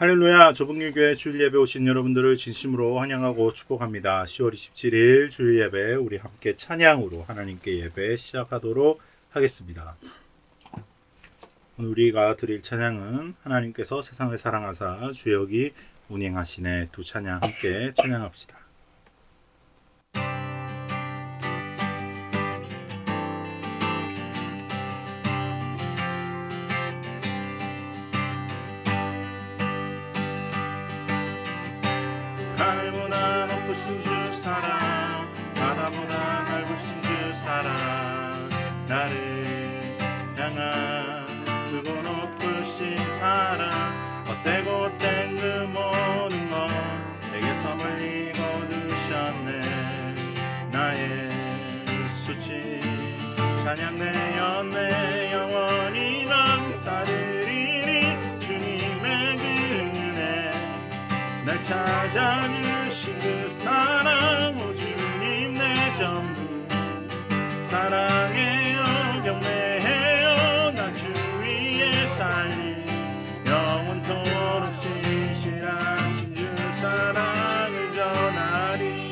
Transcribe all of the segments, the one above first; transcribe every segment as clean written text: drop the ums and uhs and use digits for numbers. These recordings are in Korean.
할렐루야. 조봉유교회 주일예배 오신 여러분들을 진심으로 환영하고 축복합니다. 10월 27일 주일예배 우리 함께 찬양으로 하나님께 예배 시작하도록 하겠습니다. 오늘 우리가 드릴 찬양은 하나님께서 세상을 사랑하사 주역이 운행하시네 두 찬양 함께 찬양합시다. 달보다 높으신 주 사랑, 바다보다 넓으신 주 사랑, 나를 향한 크고 높으신 사랑, 헛되고 헛된 그 모든 것 내게서 멀리 거두셨네. 나의 수치 찬양되어 내 영원히 감사드리리. 주님의 그 은혜 날 찾아주신 그 사랑, 오 주님 내 전부 사랑해요 경배해요. 나 주 위에 살리 영원토록 신실하신 주 사랑을 전하리.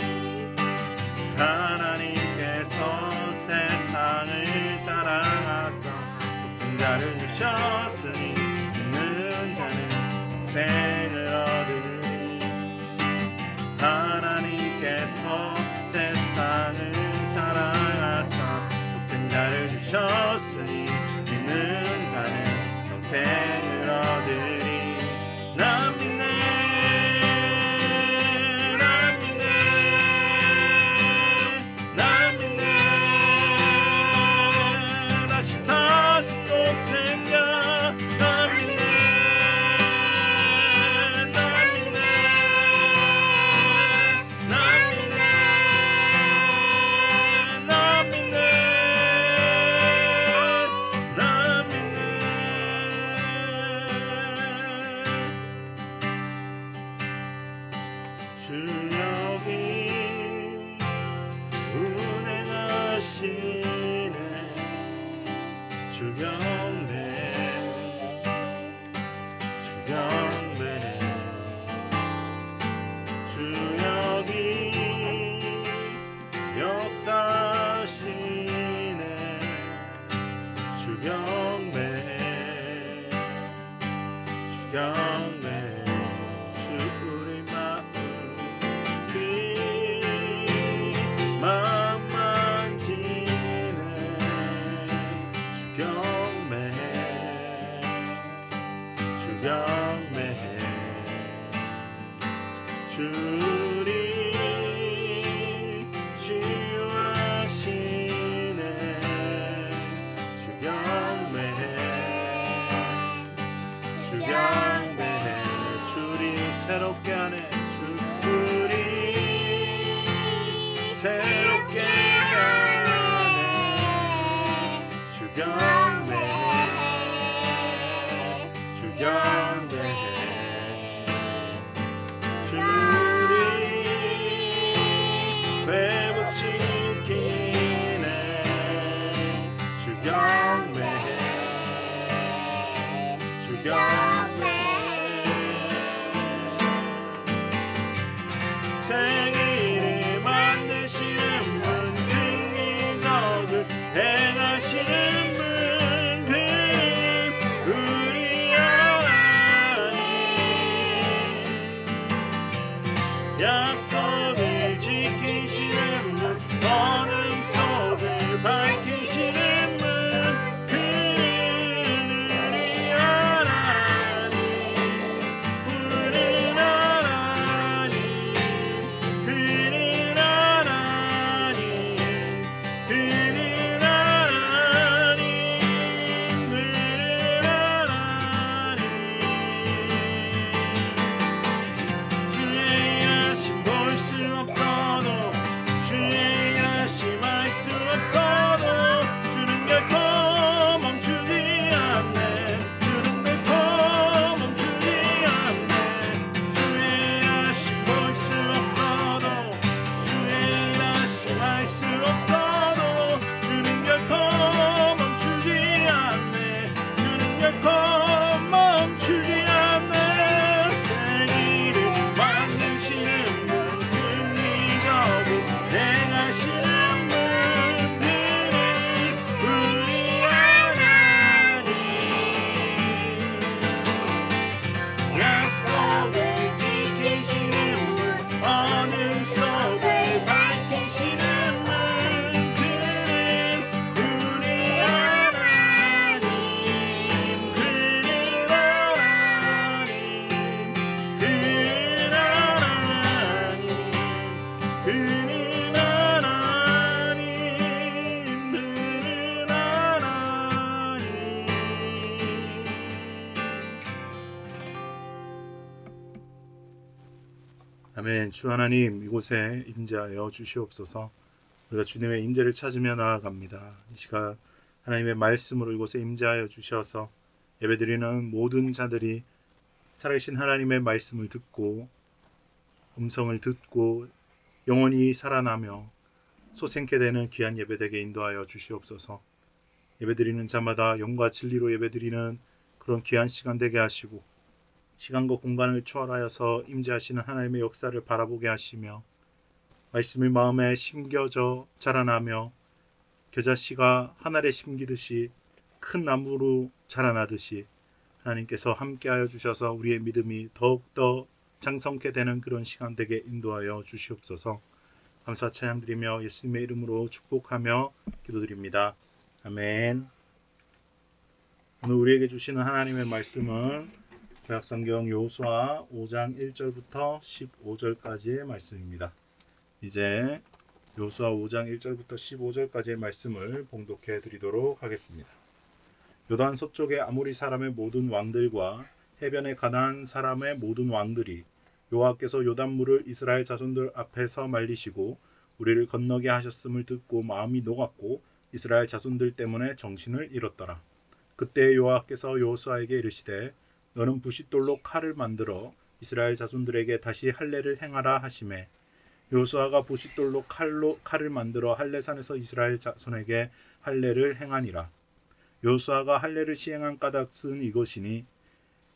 하나님께서 세상을 사랑하사 독생자를 주셨으니 믿는 자는 생을 얻으리. 하나님께서 세상을 사랑하사 독생자를 주셨으니 믿는 자는 영생을 얻으리. 난 믿네 난 믿네 난 믿네. 다시 사신 독생자 난 믿네 난 믿네 난 믿네 난 믿네 난 믿네. 주역이 운행하시네 주경배 주경배. 주역이 역사하시네 주경배 주경배. 주의 마음 만지네 주경배 주경배. 주리 치유하시네 주경배 주경배. 주리 새롭게 하네 주리 새롭게 하네 주경배 주경배. 주리 회복시키네 주경배 주경배. 생일을 만드시는 분 긍휼덕을 행하시는 분 그 우리 하나님 약속을 지키시는 분 어느 속을 밝히시는 분 그는 우리 하나님 푸른 하나님 그는 하나님 그는 하나님 그는 하나님. 주의 일하심 볼 아멘. 주 하나님, 이곳에 임재하여 주시옵소서. 우리가 주님의 임재를 찾으며 나아갑니다. 이 시간 하나님의 말씀으로 이곳에 임재하여 주셔서 예배드리는 모든 자들이 살아계신 하나님의 말씀을 듣고 음성을 듣고 영원히 살아나며 소생케 되는 귀한 예배되게 인도하여 주시옵소서. 예배드리는 자마다 영과 진리로 예배드리는 그런 귀한 시간 되게 하시고 시간과 공간을 초월하여서 임재하시는 하나님의 역사를 바라보게 하시며 말씀이 마음에 심겨져 자라나며 겨자씨가 한 알에 심기듯이 큰 나무로 자라나듯이 하나님께서 함께하여 주셔서 우리의 믿음이 더욱더 장성케 되는 그런 시간 되게 인도하여 주시옵소서. 감사 찬양드리며 예수님의 이름으로 축복하며 기도드립니다. 아멘. 오늘 우리에게 주시는 하나님의 말씀은 구약성경 여호수아 5장 1절부터 15절까지의 말씀입니다. 이제 여호수아 5장 1절부터 15절까지의 말씀을 봉독해 드리도록 하겠습니다. 요단 서쪽의 아모리 사람의 모든 왕들과 해변의 가나안 사람의 모든 왕들이 여호와께서 요단물을 이스라엘 자손들 앞에서 말리시고 우리를 건너게 하셨음을 듣고 마음이 녹았고 이스라엘 자손들 때문에 정신을 잃었더라. 그때 여호와께서 여호수아에게 이르시되 너는 부싯돌로 칼을 만들어 이스라엘 자손들에게 다시 할례를 행하라 하시매 여호수아가 부싯돌로 칼을 만들어 할례산에서 이스라엘 자손에게 할례를 행하니라. 여호수아가 할례를 시행한 까닭은 이것이니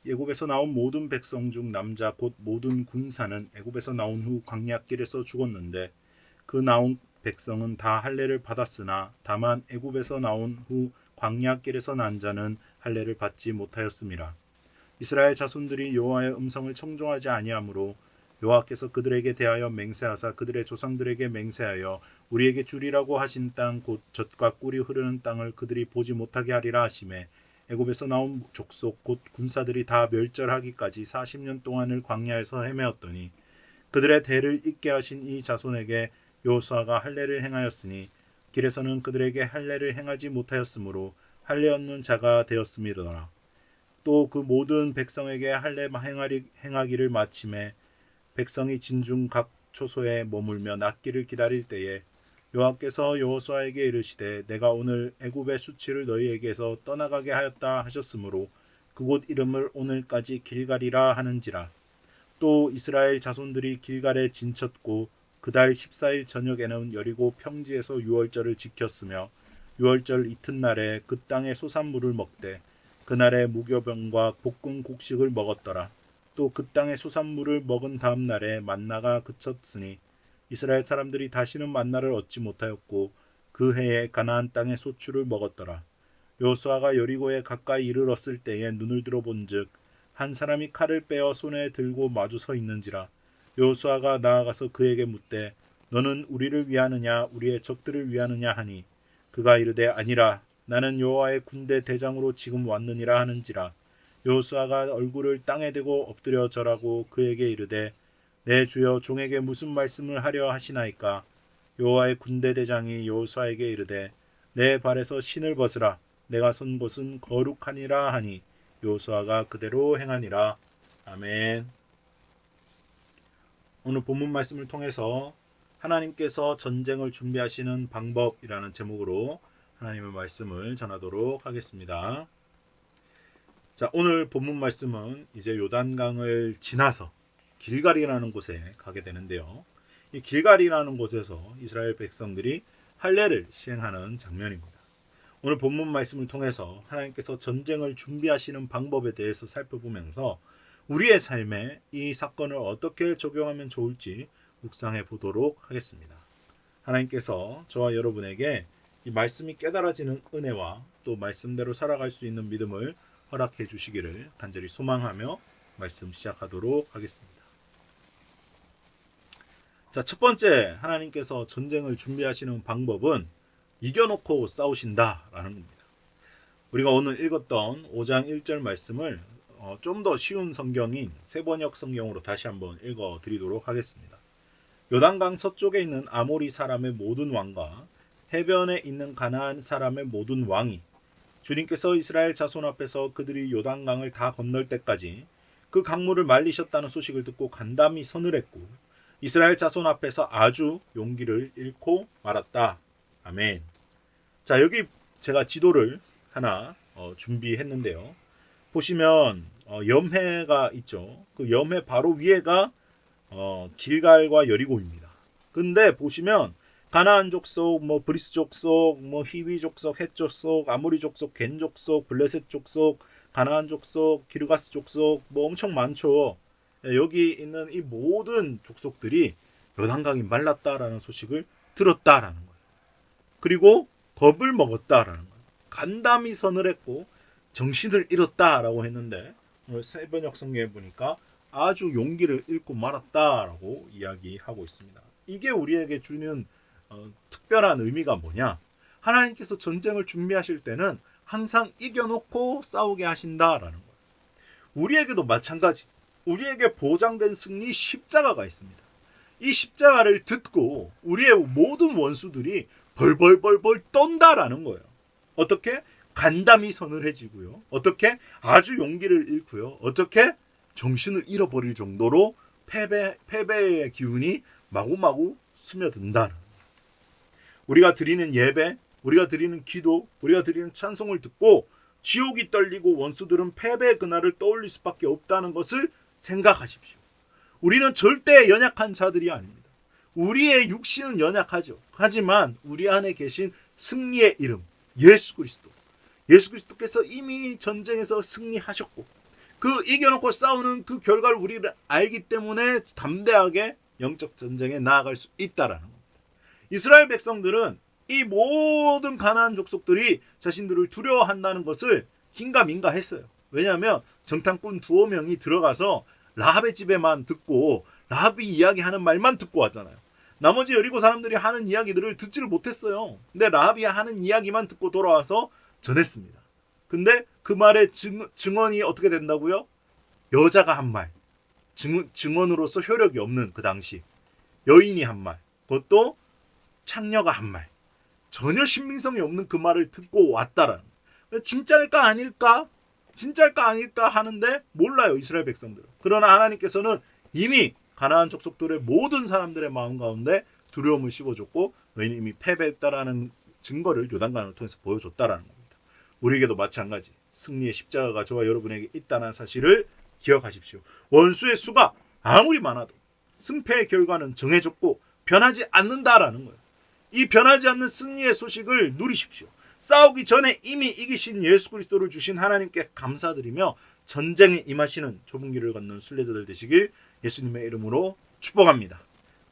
애굽에서 나온 모든 백성 중 남자 곧 모든 군사는 애굽에서 나온 후 광야길에서 죽었는데 그 나온 백성은 다 할례를 받았으나 다만 애굽에서 나온 후 광야길에서 난 자는 할례를 받지 못하였음이라. 이스라엘 자손들이 여호와의 음성을 청종하지 아니하므로 여호와께서 그들에게 대하여 맹세하사 그들의 조상들에게 맹세하여 우리에게 주리라고 하신 땅 곧 젖과 꿀이 흐르는 땅을 그들이 보지 못하게 하리라 하시매 애굽에서 나온 족속 곧 군사들이 다 멸절하기까지 40년 동안을 광야에서 헤매었더니 그들의 대를 잇게 하신 이 자손에게 여호수아가 할례를 행하였으니 길에서는 그들에게 할례를 행하지 못하였으므로 할례 없는 자가 되었음이더라. 또 그 모든 백성에게 할례 행하기를 마침에 백성이 진중 각 초소에 머물며 낫기를 기다릴 때에 여호와께서 여호수아에게 이르시되 내가 오늘 애굽의 수치를 너희에게서 떠나가게 하였다 하셨으므로 그곳 이름을 오늘까지 길갈이라 하는지라. 또 이스라엘 자손들이 길갈에 진쳤고 그달 14일 저녁에는 여리고 평지에서 유월절을 지켰으며 유월절 이튿날에 그 땅의 소산물을 먹되 그날에 무교병과 볶은 곡식을 먹었더라. 또 그 땅의 소산물을 먹은 다음 날에 만나가 그쳤으니 이스라엘 사람들이 다시는 만나를 얻지 못하였고 그 해에 가나안 땅의 소출을 먹었더라. 여호수아가 여리고에 가까이 이르렀을 때에 눈을 들어본즉 한 사람이 칼을 빼어 손에 들고 마주 서 있는지라. 여호수아가 나아가서 그에게 묻되 너는 우리를 위하느냐 우리의 적들을 위하느냐 하니 그가 이르되 아니라 나는 여호와의 군대 대장으로 지금 왔느니라 하는지라. 여호수아가 얼굴을 땅에 대고 엎드려 절하고 그에게 이르되 내 주여 종에게 무슨 말씀을 하려 하시나이까. 여호와의 군대 대장이 여호수아에게 이르되 내 발에서 신을 벗으라 내가 선 곳은 거룩하니라 하니 여호수아가 그대로 행하니라. 아멘. 오늘 본문 말씀을 통해서 하나님께서 전쟁을 준비하시는 방법이라는 제목으로 하나님의 말씀을 전하도록 하겠습니다. 자, 오늘 본문 말씀은 이제 요단강을 지나서 길갈이라는 곳에 가게 되는데요. 이 길갈이라는 곳에서 이스라엘 백성들이 할례를 시행하는 장면입니다. 오늘 본문 말씀을 통해서 하나님께서 전쟁을 준비하시는 방법에 대해서 살펴보면서 우리의 삶에 이 사건을 어떻게 적용하면 좋을지 묵상해 보도록 하겠습니다. 하나님께서 저와 여러분에게 이 말씀이 깨달아지는 은혜와 또 말씀대로 살아갈 수 있는 믿음을 허락해 주시기를 간절히 소망하며 말씀 시작하도록 하겠습니다. 자, 첫 번째 하나님께서 전쟁을 준비하시는 방법은 이겨놓고 싸우신다라는 겁니다. 우리가 오늘 읽었던 5장 1절 말씀을 좀 더 쉬운 성경인 세번역 성경으로 다시 한번 읽어드리도록 하겠습니다. 요단강 서쪽에 있는 아모리 사람의 모든 왕과 해변에 있는 가나안 사람의 모든 왕이 주님께서 이스라엘 자손 앞에서 그들이 요단강을 다 건널 때까지 그 강물을 말리셨다는 소식을 듣고 간담이 서늘했고 이스라엘 자손 앞에서 아주 용기를 잃고 말았다. 아멘. 자, 여기 제가 지도를 하나 준비했는데요. 보시면 염해가 있죠. 그 염해 바로 위에가 길갈과 여리고입니다. 근데 보시면 가나안 족속, 브리스 족속, 히위 족속, 헷 족속, 아모리 족속, 겐 족속, 블레셋 족속, 가나안 족속, 기르가스 족속 엄청 많죠. 여기 있는 이 모든 족속들이 요단강이 말랐다라는 소식을 들었다라는 거예요. 그리고 겁을 먹었다라는 거예요. 간담이 선을 했고 정신을 잃었다라고 했는데 오늘 새번역 성경에 보니까 아주 용기를 잃고 말았다라고 이야기하고 있습니다. 이게 우리에게 주는 특별한 의미가 뭐냐? 하나님께서 전쟁을 준비하실 때는 항상 이겨놓고 싸우게 하신다라는 거예요. 우리에게도 마찬가지. 우리에게 보장된 승리 십자가가 있습니다. 이 십자가를 듣고 우리의 모든 원수들이 벌벌벌벌 떤다라는 거예요. 어떻게? 간담이 서늘해지고요. 어떻게? 아주 용기를 잃고요. 어떻게? 정신을 잃어버릴 정도로 패배의 기운이 마구마구 스며든다는 거예요. 우리가 드리는 예배, 우리가 드리는 기도, 우리가 드리는 찬송을 듣고 지옥이 떨리고 원수들은 패배의 그날을 떠올릴 수밖에 없다는 것을 생각하십시오. 우리는 절대 연약한 자들이 아닙니다. 우리의 육신은 연약하죠. 하지만 우리 안에 계신 승리의 이름, 예수 그리스도. 예수 그리스도께서 이미 전쟁에서 승리하셨고 그 이겨놓고 싸우는 그 결과를 우리를 알기 때문에 담대하게 영적 전쟁에 나아갈 수 있다라는 겁니다. 이스라엘 백성들은 이 모든 가나안 족속들이 자신들을 두려워한다는 것을 긴가민가 했어요. 왜냐하면 정탐꾼 두어 명이 들어가서 라합의 집에만 듣고 라합이 이야기하는 말만 듣고 왔잖아요. 나머지 여리고 사람들이 하는 이야기들을 듣지를 못했어요. 근데 라합이 하는 이야기만 듣고 돌아와서 전했습니다. 근데 그 말의 증언이 어떻게 된다고요? 여자가 한 말, 증언으로서 효력이 없는 그 당시 여인이 한 말, 그것도 창녀가 한 말, 전혀 신빙성이 없는 그 말을 듣고 왔다라는 거예요. 진짜일까 아닐까? 진짜일까 아닐까 하는데 몰라요, 이스라엘 백성들은. 그러나 하나님께서는 이미 가나안 족속들의 모든 사람들의 마음 가운데 두려움을 씹어줬고 너희는 이미 패배했다라는 증거를 요단강을 통해서 보여줬다라는 겁니다. 우리에게도 마찬가지 승리의 십자가가 저와 여러분에게 있다는 사실을 기억하십시오. 원수의 수가 아무리 많아도 승패의 결과는 정해졌고 변하지 않는다라는 거예요. 이 변하지 않는 승리의 소식을 누리십시오. 싸우기 전에 이미 이기신 예수 그리스도를 주신 하나님께 감사드리며 전쟁에 임하시는 좁은 길을 걷는 순례자들 되시길 예수님의 이름으로 축복합니다.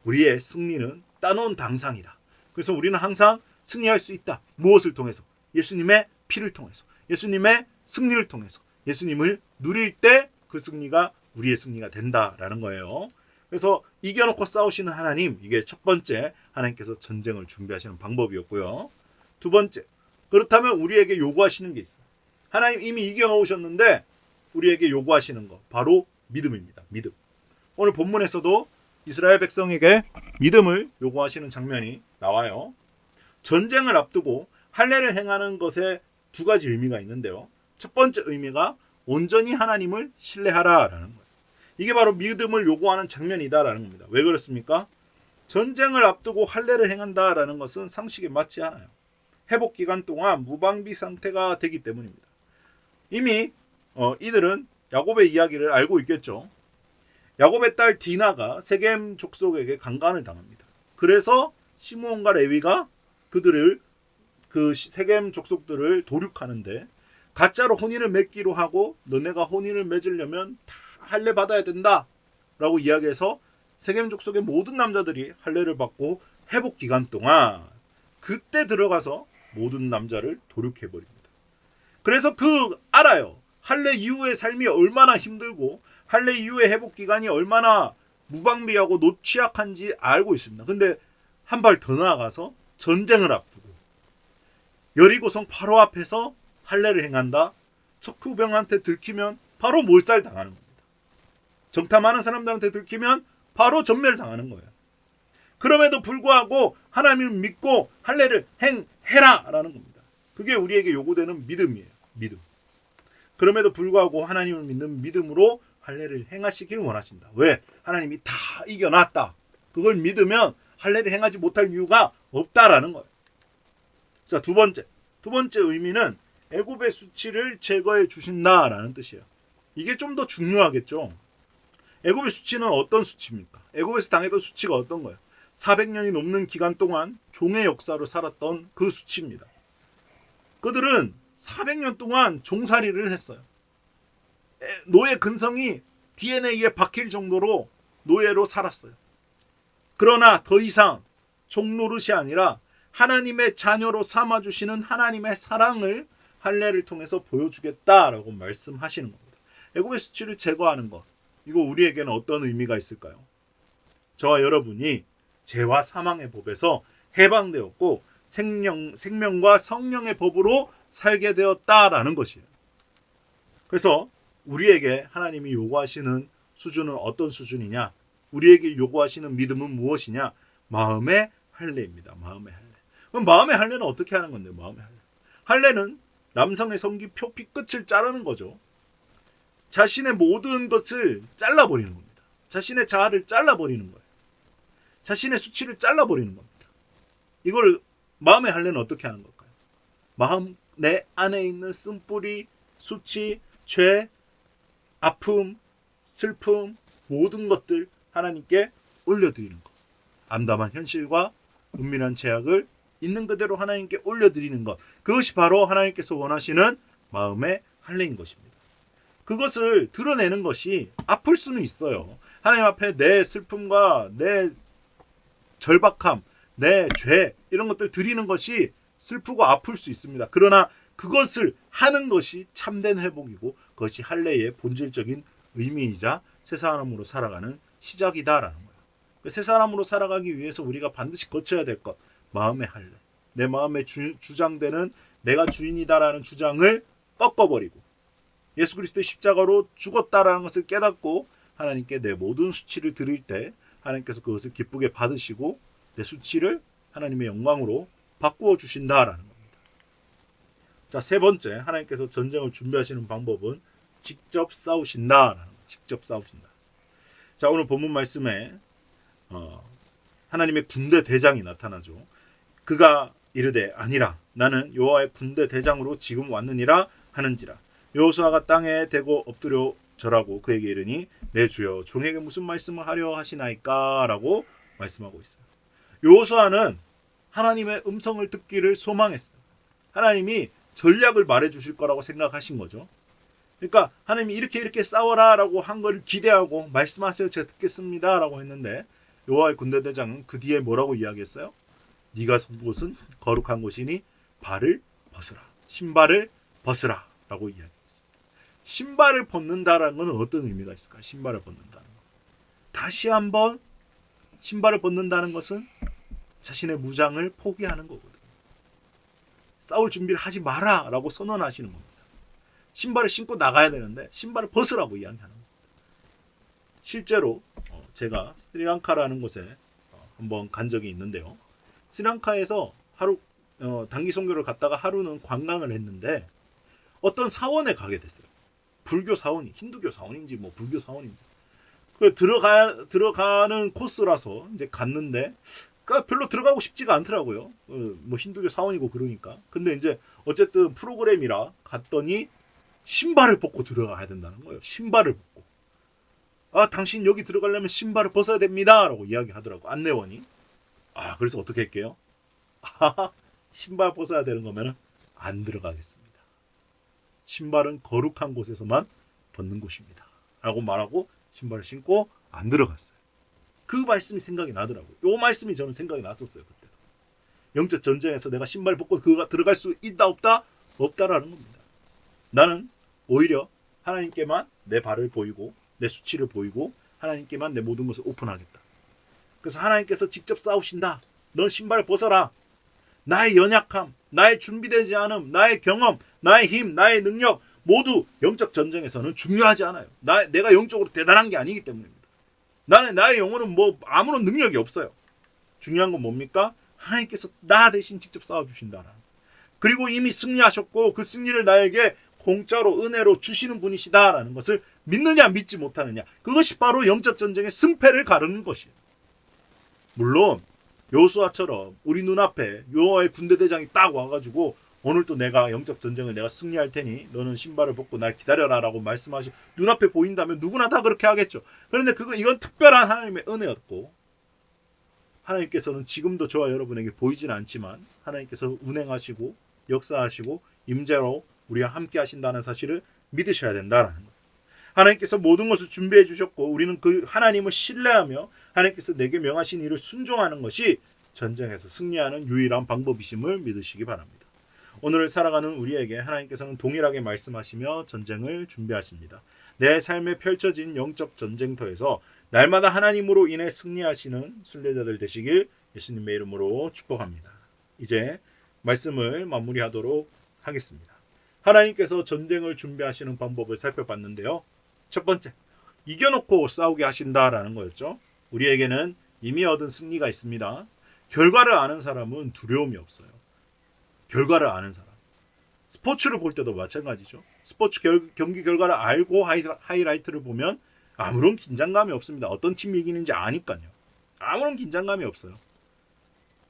우리의 승리는 따놓은 당상이다. 그래서 우리는 항상 승리할 수 있다. 무엇을 통해서? 예수님의 피를 통해서, 예수님의 승리를 통해서, 예수님을 누릴 때 그 승리가 우리의 승리가 된다라는 거예요. 그래서 이겨놓고 싸우시는 하나님, 이게 첫 번째 하나님께서 전쟁을 준비하시는 방법이었고요. 두 번째, 그렇다면 우리에게 요구하시는 게 있어요. 하나님 이미 이겨놓으셨는데 우리에게 요구하시는 거 바로 믿음입니다. 믿음. 오늘 본문에서도 이스라엘 백성에게 믿음을 요구하시는 장면이 나와요. 전쟁을 앞두고 할례를 행하는 것에 두 가지 의미가 있는데요. 첫 번째 의미가 온전히 하나님을 신뢰하라라는 거예요. 이게 바로 믿음을 요구하는 장면이다라는 겁니다. 왜 그렇습니까? 전쟁을 앞두고 할례를 행한다라는 것은 상식에 맞지 않아요. 회복 기간 동안 무방비 상태가 되기 때문입니다. 이미 이들은 야곱의 이야기를 알고 있겠죠. 야곱의 딸 디나가 세겜 족속에게 강간을 당합니다. 그래서 시므온과 레위가 그들을 그 세겜 족속들을 도륙하는데 가짜로 혼인을 맺기로 하고 너네가 혼인을 맺으려면 다 할례 받아야 된다 라고 이야기해서 세겜 족속의 모든 남자들이 할례를 받고 회복 기간 동안 그때 들어가서 모든 남자를 도륙해버립니다. 그래서 알아요. 할례 이후의 삶이 얼마나 힘들고 할례 이후의 회복 기간이 얼마나 무방비하고 노취약한지 알고 있습니다. 근데 한 발 더 나아가서 전쟁을 앞두고 여리고성 바로 앞에서 할례를 행한다. 척후병한테 들키면 바로 몰살당하는 겁니다. 정탐하는 사람들한테 들키면 바로 전멸당하는 거예요. 그럼에도 불구하고 하나님을 믿고 할례를 행해라라는 겁니다. 그게 우리에게 요구되는 믿음이에요. 믿음. 그럼에도 불구하고 하나님을 믿는 믿음으로 할례를 행하시길 원하신다. 왜? 하나님이 다 이겨놨다. 그걸 믿으면 할례를 행하지 못할 이유가 없다라는 거예요. 자, 두 번째 의미는 애굽의 수치를 제거해 주신다라는 뜻이에요. 이게 좀 더 중요하겠죠. 애굽의 수치는 어떤 수치입니까? 애굽에서 당했던 수치가 어떤 거예요? 400년이 넘는 기간 동안 종의 역사로 살았던 그 수치입니다. 그들은 400년 동안 종살이를 했어요. 노예 근성이 DNA에 박힐 정도로 노예로 살았어요. 그러나 더 이상 종노릇이 아니라 하나님의 자녀로 삼아주시는 하나님의 사랑을 할례를 통해서 보여주겠다라고 말씀하시는 겁니다. 애굽의 수치를 제거하는 것, 이거 우리에게는 어떤 의미가 있을까요? 저와 여러분이 죄와 사망의 법에서 해방되었고 생명과 성령의 법으로 살게 되었다라는 것이에요. 그래서 우리에게 하나님이 요구하시는 수준은 어떤 수준이냐? 우리에게 요구하시는 믿음은 무엇이냐? 마음의 할례입니다. 마음의 할례. 그럼 마음의 할례는 어떻게 하는 건데? 마음의 할례. 할례는 남성의 성기 표피 끝을 자르는 거죠. 자신의 모든 것을 잘라버리는 겁니다. 자신의 자아를 잘라버리는 거예요. 자신의 수치를 잘라버리는 겁니다. 이걸 마음의 할례는 어떻게 하는 걸까요? 마음 내 안에 있는 쓴뿌리, 수치, 죄, 아픔, 슬픔, 모든 것들 하나님께 올려드리는 것. 암담한 현실과 은밀한 죄악을 있는 그대로 하나님께 올려드리는 것. 그것이 바로 하나님께서 원하시는 마음의 할례인 것입니다. 그것을 드러내는 것이 아플 수는 있어요. 하나님 앞에 내 슬픔과 내 절박함, 내 죄 이런 것들 드리는 것이 슬프고 아플 수 있습니다. 그러나 그것을 하는 것이 참된 회복이고 그것이 할례의 본질적인 의미이자 새 사람으로 살아가는 시작이다라는 거예요. 새 사람으로 살아가기 위해서 우리가 반드시 거쳐야 될 것, 마음의 할례. 내 마음에 주장되는 내가 주인이다라는 주장을 꺾어버리고 예수 그리스도의 십자가로 죽었다라는 것을 깨닫고 하나님께 내 모든 수치를 드릴 때 하나님께서 그것을 기쁘게 받으시고 내 수치를 하나님의 영광으로 바꾸어 주신다라는 겁니다. 자, 세 번째, 하나님께서 전쟁을 준비하시는 방법은 직접 싸우신다라는 거예요. 직접 싸우신다. 자, 오늘 본문 말씀에 하나님의 군대 대장이 나타나죠. 그가 이르되 아니라 나는 여호와의 군대 대장으로 지금 왔느니라 하는지라. 여호수아가 땅에 대고 엎드려 절하고 그에게 이르니 내 주여 종에게 무슨 말씀을 하려 하시나이까 라고 말씀하고 있어요. 여호수아는 하나님의 음성을 듣기를 소망했어요. 하나님이 전략을 말해주실 거라고 생각하신 거죠. 그러니까 하나님이 이렇게 싸워라 라고 한 걸 기대하고 말씀하세요 제가 듣겠습니다 라고 했는데 여호와의 군대대장은 그 뒤에 뭐라고 이야기했어요? 네가 선 곳은 거룩한 곳이니 발을 벗으라. 신발을 벗으라 라고 이야기했습니다. 신발을 벗는다라는 건 어떤 의미가 있을까요? 신발을 벗는다는 것. 다시 한번 신발을 벗는다는 것은 자신의 무장을 포기하는 거거든요. 싸울 준비를 하지 마라 라고 선언하시는 겁니다. 신발을 신고 나가야 되는데 신발을 벗으라고 이야기하는 겁니다. 실제로 제가 스리랑카라는 곳에 한번 간 적이 있는데요. 스리랑카에서 하루 단기 선교를 갔다가 하루는 관광을 했는데 어떤 사원에 가게 됐어요. 불교 사원이 힌두교 사원인지 뭐 불교 사원인지 그 들어가는 코스라서 이제 갔는데 그러니까 별로 들어가고 싶지가 않더라고요. 뭐 힌두교 사원이고 그러니까. 근데 이제 어쨌든 프로그램이라 갔더니 신발을 벗고 들어가야 된다는 거예요. 신발을 벗고. 아, 당신 여기 들어가려면 신발을 벗어야 됩니다. 라고 이야기하더라고. 안내원이. 아, 그래서 어떻게 할게요? 아, 신발 벗어야 되는 거면 안 들어가겠습니다. 신발은 거룩한 곳에서만 벗는 곳입니다. 라고 말하고 신발을 신고 안 들어갔어요. 그 말씀이 생각이 나더라고요. 이 말씀이 저는 생각이 났었어요. 그때. 영적 전쟁에서 내가 신발 벗고 그가 들어갈 수 있다 없다? 없다라는 겁니다. 나는 오히려 하나님께만 내 발을 보이고 내 수치를 보이고 하나님께만 내 모든 것을 오픈하겠다. 그래서 하나님께서 직접 싸우신다. 넌 신발을 벗어라. 나의 연약함, 나의 준비되지 않음, 나의 경험, 나의 힘, 나의 능력 모두 영적 전쟁에서는 중요하지 않아요. 내가 영적으로 대단한 게 아니기 때문입니다. 나의 영혼은 뭐 아무런 능력이 없어요. 중요한 건 뭡니까? 하나님께서 나 대신 직접 싸워주신다라는. 그리고 이미 승리하셨고 그 승리를 나에게 공짜로 은혜로 주시는 분이시다라는 것을 믿느냐 믿지 못하느냐. 그것이 바로 영적 전쟁의 승패를 가르는 것이에요. 물론 여호수아처럼 우리 눈앞에 여호와의 군대대장이 딱 와가지고 오늘 또 내가 영적 전쟁을 내가 승리할 테니 너는 신발을 벗고 날 기다려라라고 말씀하시 눈앞에 보인다면 누구나 다 그렇게 하겠죠. 그런데 이건 특별한 하나님의 은혜였고 하나님께서는 지금도 저와 여러분에게 보이지는 않지만 하나님께서 운행하시고 역사하시고 임재로 우리와 함께 하신다는 사실을 믿으셔야 된다라는 거예요. 하나님께서 모든 것을 준비해 주셨고 우리는 그 하나님을 신뢰하며 하나님께서 내게 명하신 일을 순종하는 것이 전쟁에서 승리하는 유일한 방법이심을 믿으시기 바랍니다. 오늘을 살아가는 우리에게 하나님께서는 동일하게 말씀하시며 전쟁을 준비하십니다. 내 삶에 펼쳐진 영적 전쟁터에서 날마다 하나님으로 인해 승리하시는 순례자들 되시길 예수님의 이름으로 축복합니다. 이제 말씀을 마무리하도록 하겠습니다. 하나님께서 전쟁을 준비하시는 방법을 살펴봤는데요. 첫 번째, 이겨놓고 싸우게 하신다라는 거였죠. 우리에게는 이미 얻은 승리가 있습니다. 결과를 아는 사람은 두려움이 없어요. 결과를 아는 사람. 스포츠를 볼 때도 마찬가지죠. 스포츠 경기 결과를 알고 하이라이트를 보면 아무런 긴장감이 없습니다. 어떤 팀이 이기는지 아니까요. 아무런 긴장감이 없어요.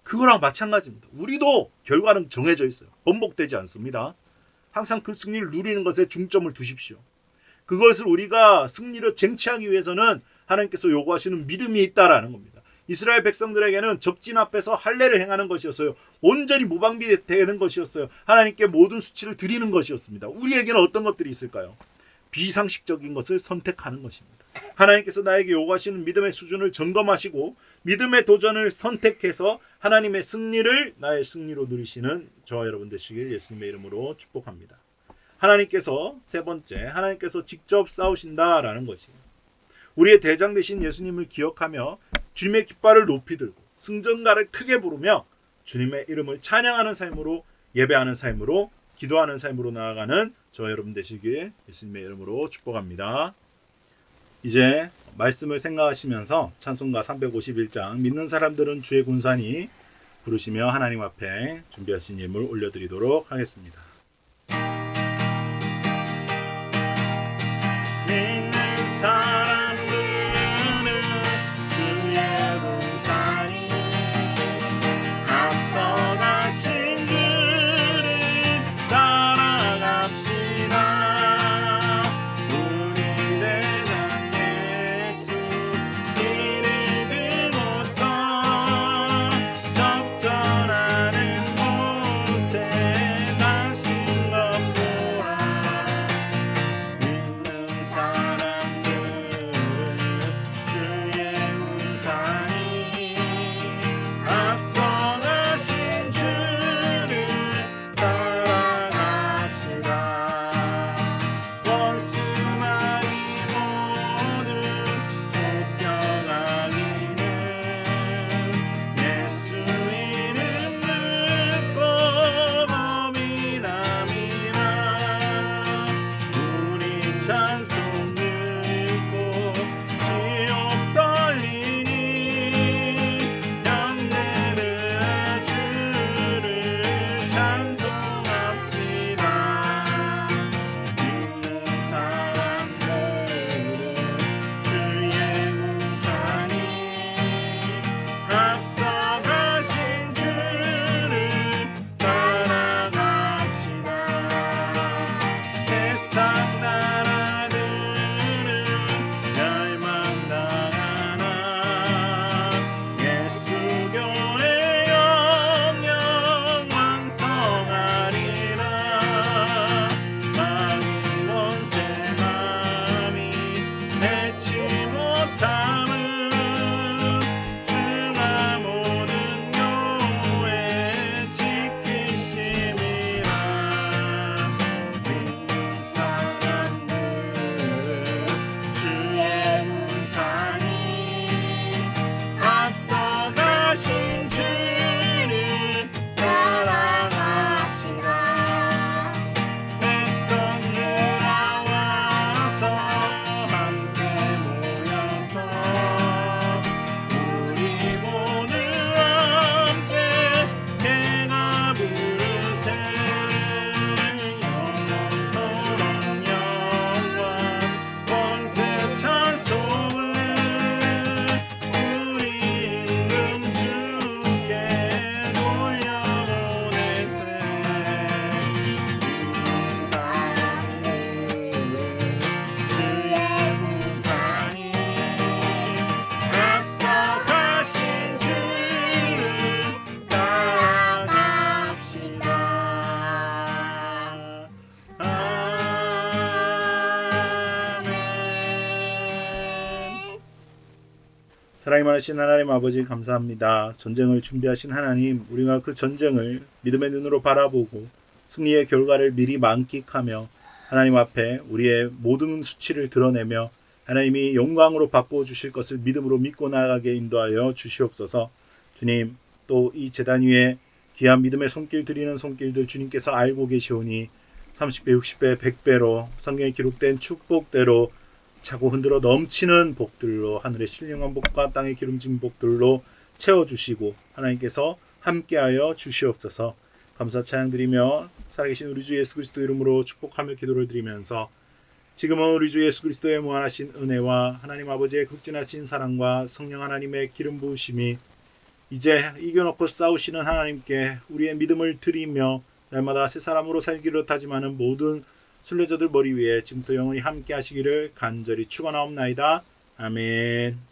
그거랑 마찬가지입니다. 우리도 결과는 정해져 있어요. 번복되지 않습니다. 항상 그 승리를 누리는 것에 중점을 두십시오. 그것을 우리가 승리를 쟁취하기 위해서는 하나님께서 요구하시는 믿음이 있다라는 겁니다. 이스라엘 백성들에게는 적진 앞에서 할례를 행하는 것이었어요. 온전히 무방비되는 것이었어요. 하나님께 모든 수치를 드리는 것이었습니다. 우리에게는 어떤 것들이 있을까요? 비상식적인 것을 선택하는 것입니다. 하나님께서 나에게 요구하시는 믿음의 수준을 점검하시고 믿음의 도전을 선택해서 하나님의 승리를 나의 승리로 누리시는 저와 여러분 되시길 예수님의 이름으로 축복합니다. 하나님께서 세 번째, 하나님께서 직접 싸우신다라는 것이에요. 우리의 대장 되신 예수님을 기억하며 주님의 깃발을 높이 들고 승전가를 크게 부르며 주님의 이름을 찬양하는 삶으로 예배하는 삶으로 기도하는 삶으로 나아가는 저와 여러분 되시길 예수님의 이름으로 축복합니다. 이제 말씀을 생각하시면서 찬송가 351장 믿는 사람들은 주의 군사니 부르시며 하나님 앞에 준비하신 예물 올려드리도록 하겠습니다. 믿는 사람들은 주의 군사니 앞서가신 주를 따라갑시다. 우리 대장 예수 길을 들고서 적절하는 곳에 다시 사랑이 많으신 하나님 아버지 감사합니다. 전쟁을 준비하신 하나님, 우리가 그 전쟁을 믿음의 눈으로 바라보고 승리의 결과를 미리 만끽하며 하나님 앞에 우리의 모든 수치를 드러내며 하나님이 영광으로 바꿔주실 것을 믿음으로 믿고 나아가게 인도하여 주시옵소서. 주님, 또 이 제단 위에 귀한 믿음의 손길 드리는 손길들 주님께서 알고 계시오니 30배, 60배, 100배로 성경에 기록된 축복대로 차고 흔들어 넘치는 복들로 하늘의 신령한 복과 땅의 기름진 복들로 채워주시고 하나님께서 함께하여 주시옵소서. 감사 찬양드리며 살아계신 우리 주 예수 그리스도 이름으로 축복하며 기도를 드리면서 지금은 우리 주 예수 그리스도의 무한하신 은혜와 하나님 아버지의 극진하신 사랑과 성령 하나님의 기름 부으심이 이제 이겨놓고 싸우시는 하나님께 우리의 믿음을 드리며 날마다 새 사람으로 살기를 다짐하는 모든 순례자들 머리 위에 지금부터 영원히 함께 하시기를 간절히 축원하옵나이다. 아멘.